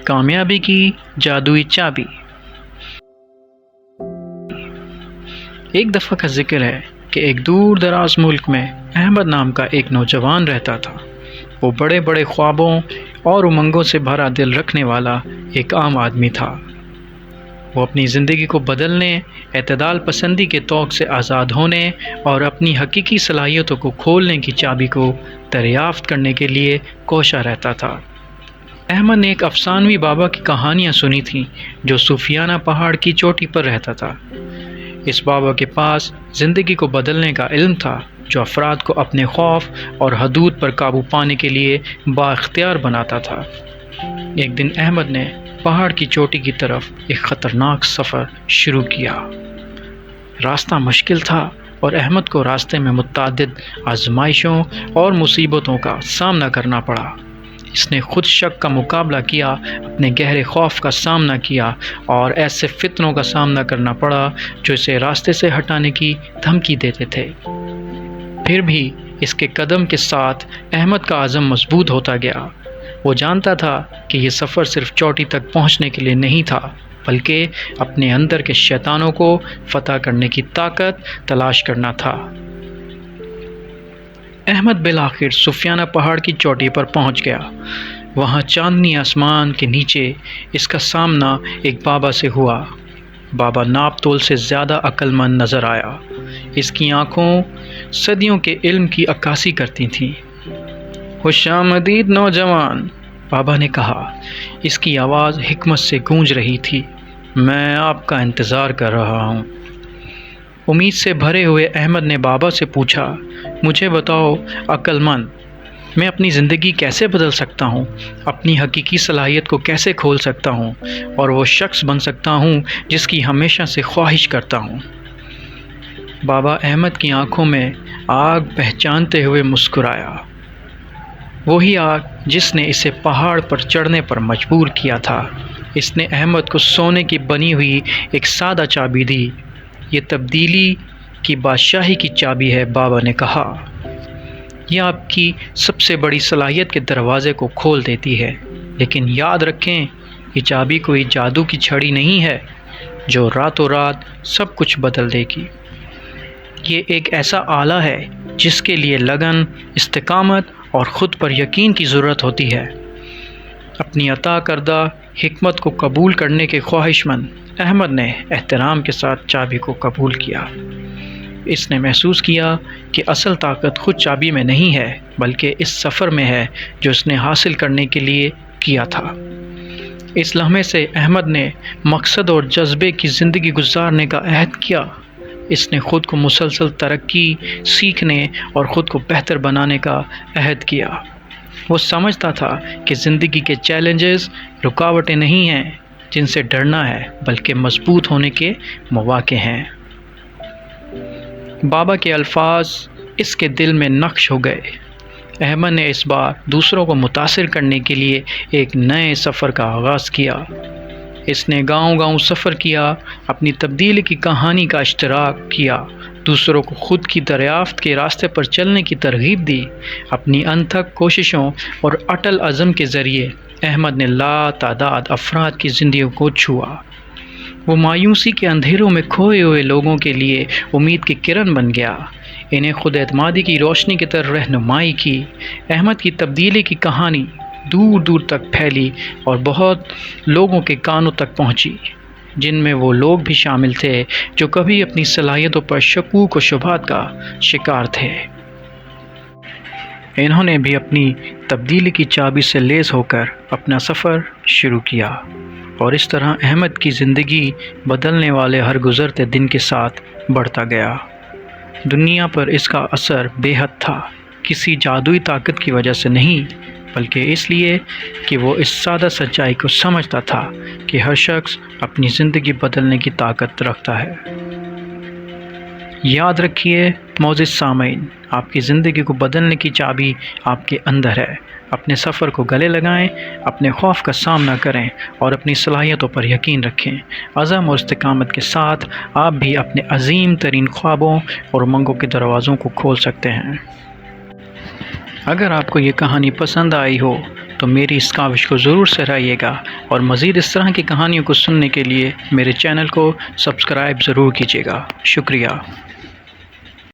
کامیابی کی جادوئی چابی۔ ایک دفعہ کا ذکر ہے کہ ایک دور دراز ملک میں احمد نام کا ایک نوجوان رہتا تھا۔ وہ بڑے بڑے خوابوں اور امنگوں سے بھرا دل رکھنے والا ایک عام آدمی تھا۔ وہ اپنی زندگی کو بدلنے، اعتدال پسندی کے طوق سے آزاد ہونے اور اپنی حقیقی صلاحیتوں کو کھولنے کی چابی کو دریافت کرنے کے لیے کوشاں رہتا تھا۔ احمد نے ایک افسانوی بابا کی کہانیاں سنی تھیں جو صوفیانہ پہاڑ کی چوٹی پر رہتا تھا۔ اس بابا کے پاس زندگی کو بدلنے کا علم تھا جو افراد کو اپنے خوف اور حدود پر قابو پانے کے لیے بااختیار بناتا تھا۔ ایک دن احمد نے پہاڑ کی چوٹی کی طرف ایک خطرناک سفر شروع کیا۔ راستہ مشکل تھا اور احمد کو راستے میں متعدد آزمائشوں اور مصیبتوں کا سامنا کرنا پڑا۔ اس نے خود شک کا مقابلہ کیا، اپنے گہرے خوف کا سامنا کیا اور ایسے فتنوں کا سامنا کرنا پڑا جو اسے راستے سے ہٹانے کی دھمکی دیتے تھے۔ پھر بھی اس کے قدم کے ساتھ احمد کا عزم مضبوط ہوتا گیا۔ وہ جانتا تھا کہ یہ سفر صرف چوٹی تک پہنچنے کے لیے نہیں تھا، بلکہ اپنے اندر کے شیطانوں کو فتح کرنے کی طاقت تلاش کرنا تھا۔ احمد بالآخر صوفیانہ پہاڑ کی چوٹی پر پہنچ گیا۔ وہاں چاندنی آسمان کے نیچے اس کا سامنا ایک بابا سے ہوا۔ بابا ناپ تول سے زیادہ عقل مند نظر آیا۔ اس کی آنکھوں صدیوں کے علم کی عکاسی کرتی تھیں۔ خوش آمدید نوجوان، بابا نے کہا۔ اس کی آواز حکمت سے گونج رہی تھی۔ میں آپ کا انتظار کر رہا ہوں۔ امید سے بھرے ہوئے احمد نے بابا سے پوچھا، مجھے بتاؤ عقل مند، میں اپنی زندگی کیسے بدل سکتا ہوں، اپنی حقیقی صلاحیت کو کیسے کھول سکتا ہوں اور وہ شخص بن سکتا ہوں جس کی ہمیشہ سے خواہش کرتا ہوں؟ بابا احمد کی آنکھوں میں آگ پہچانتے ہوئے مسکرایا، وہی آگ جس نے اسے پہاڑ پر چڑھنے پر مجبور کیا تھا۔ اس نے احمد کو سونے کی بنی ہوئی ایک سادہ چابی دی۔ یہ تبدیلی کی بادشاہی کی چابی ہے، بابا نے کہا۔ یہ آپ کی سب سے بڑی صلاحیت کے دروازے کو کھول دیتی ہے، لیکن یاد رکھیں یہ چابی کوئی جادو کی چھڑی نہیں ہے جو راتوں رات سب کچھ بدل دے گی۔ یہ ایک ایسا آلہ ہے جس کے لیے لگن، استقامت اور خود پر یقین کی ضرورت ہوتی ہے۔ اپنی عطا کردہ حکمت کو قبول کرنے کے خواہش مند احمد نے احترام کے ساتھ چابی کو قبول کیا۔ اس نے محسوس کیا کہ اصل طاقت خود چابی میں نہیں ہے، بلکہ اس سفر میں ہے جو اس نے حاصل کرنے کے لیے کیا تھا۔ اس لمحے سے احمد نے مقصد اور جذبے کی زندگی گزارنے کا عہد کیا۔ اس نے خود کو مسلسل ترقی، سیکھنے اور خود کو بہتر بنانے کا عہد کیا۔ وہ سمجھتا تھا کہ زندگی کے چیلنجز رکاوٹیں نہیں ہیں جن سے ڈرنا ہے، بلکہ مضبوط ہونے کے مواقع ہیں۔ بابا کے الفاظ اس کے دل میں نقش ہو گئے۔ احمد نے اس بار دوسروں کو متاثر کرنے کے لیے ایک نئے سفر کا آغاز کیا۔ اس نے گاؤں گاؤں سفر کیا، اپنی تبدیلی کی کہانی کا اشتراک کیا، دوسروں کو خود کی دریافت کے راستے پر چلنے کی ترغیب دی۔ اپنی انتھک کوششوں اور اٹل عزم کے ذریعے احمد نے لا تعداد افراد کی زندگیوں کو چھوا۔ وہ مایوسی کے اندھیروں میں کھوئے ہوئے لوگوں کے لیے امید کی کرن بن گیا، انہیں خود اعتمادی کی روشنی کی طرف رہنمائی کی۔ احمد کی تبدیلی کی کہانی دور دور تک پھیلی اور بہت لوگوں کے کانوں تک پہنچی، جن میں وہ لوگ بھی شامل تھے جو کبھی اپنی صلاحیتوں پر شکوک و شبہات کا شکار تھے۔ انہوں نے بھی اپنی تبدیلی کی چابی سے لیس ہو کر اپنا سفر شروع کیا، اور اس طرح احمد کی زندگی بدلنے والے ہر گزرتے دن کے ساتھ بڑھتا گیا۔ دنیا پر اس کا اثر بے حد تھا، کسی جادوئی طاقت کی وجہ سے نہیں، بلکہ اس لیے کہ وہ اس سادہ سچائی کو سمجھتا تھا کہ ہر شخص اپنی زندگی بدلنے کی طاقت رکھتا ہے۔ یاد رکھیے معزز سامعین، آپ کی زندگی کو بدلنے کی چابی آپ کے اندر ہے۔ اپنے سفر کو گلے لگائیں، اپنے خوف کا سامنا کریں اور اپنی صلاحیتوں پر یقین رکھیں۔ عزم اور استقامت کے ساتھ آپ بھی اپنے عظیم ترین خوابوں اور امنگوں کے دروازوں کو کھول سکتے ہیں۔ اگر آپ کو یہ کہانی پسند آئی ہو تو میری اس کاوش کو ضرور سراہیے گا، اور مزید اس طرح کی کہانیوں کو سننے کے لیے میرے چینل کو سبسکرائب ضرور کیجیے گا۔ شکریہ۔